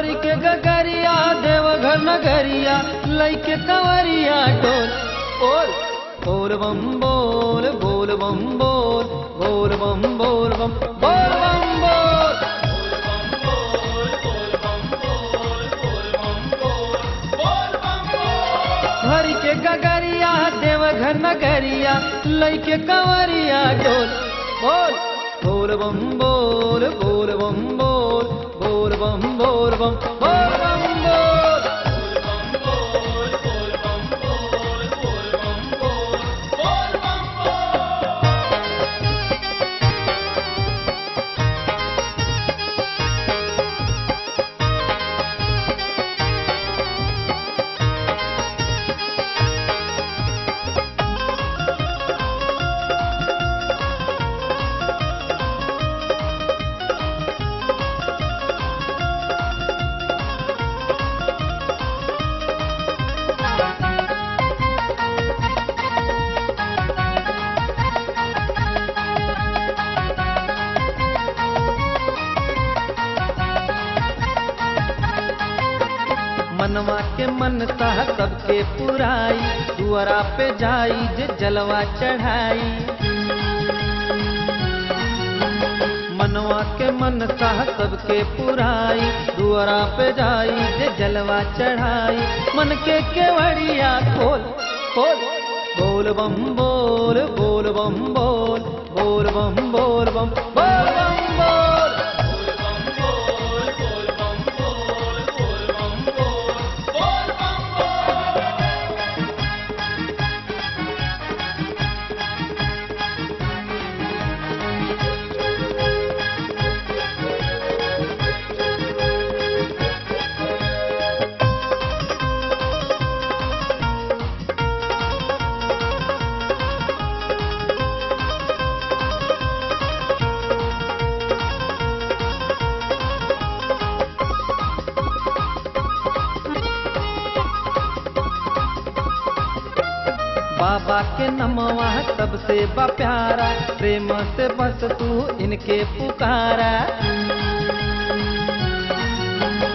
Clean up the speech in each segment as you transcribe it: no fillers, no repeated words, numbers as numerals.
भरी के गगरिया देवघर नगरिया लइके कंवरिया डोल बोल बोल बम बोल बोल बम बोल बोल बम बोल बम बोल बम बोल भरी के गगरिया देवघर नगरिया लइके कंवरिया डोल बोल बोल बम बोल बोल बम बोल बोल बम बोल बम बोल बम बोल मनवा के मनता सबके पुराई दुआरा पे जाई जे जलवा चढ़ाई मनवा के मनता सबके पुराई दुआरा पे जाई जे जलवा चढ़ाई मन के केवड़िया खोल खोल बोल बम बोल बोल बम बोल बोल बम बोल बम बोल बम बोल बाबा के नमवा सबसे बा प्यारा प्रेम से बस तू इनके पुकारा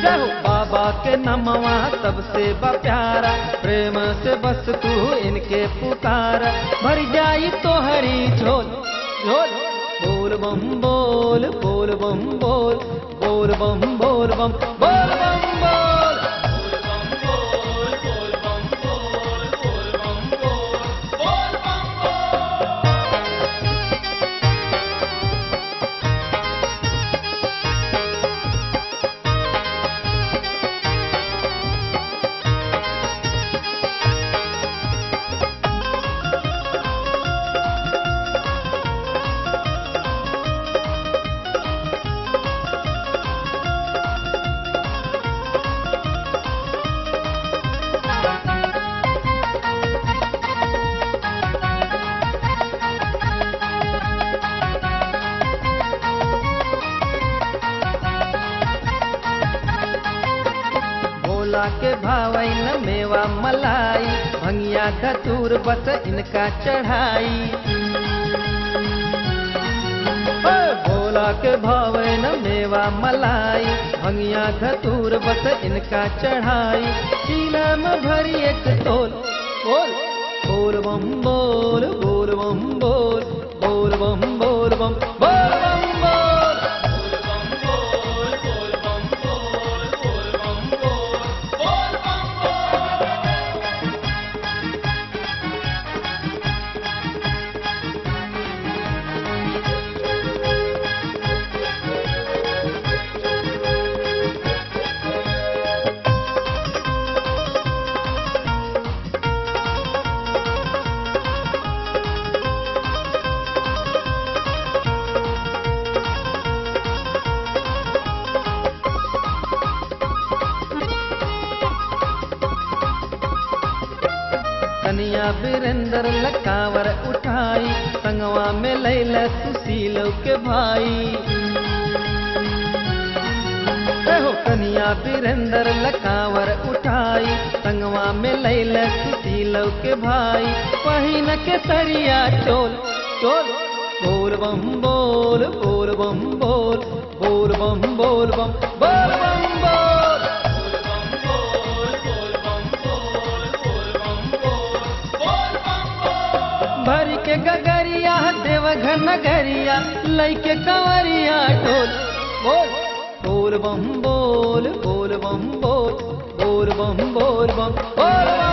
जय हो बाबा के नमवा सबसे बा प्यारा प्रेम से बस तू इनके पुकारा भर जाई तो हरी झोल झोल बोल बम बोल बोल बम बोल बोल बम बोल बम बोल बम बोल के भावई न मेवा मलाई भंगिया धतूर बस इनका चढ़ाई भोला के भावई न मेवा मलाई भंगिया धतूर बस इनका चढ़ाई चीलम भरी एक तोल बोल बोल बम बोल बोल बम बोल बोल बम बोल बम बोल बम बोल कनिया वीरेंद्र लकावर उठाई संगवा में लैला सुशील के भाई हो कनिया वीरेंद्र लकावर उठाई संगवा में लैला सुशील के भाई पहिन के सरिया चोल चोल बोल बम बोल बोल बम बोल बोल बम बोल बम बोल बम बोल देवघर नगरिया लइके कंवरिया ढोल बोल बोल बम बोल बोल बम बोल बोल बम बोल बम बोल बम।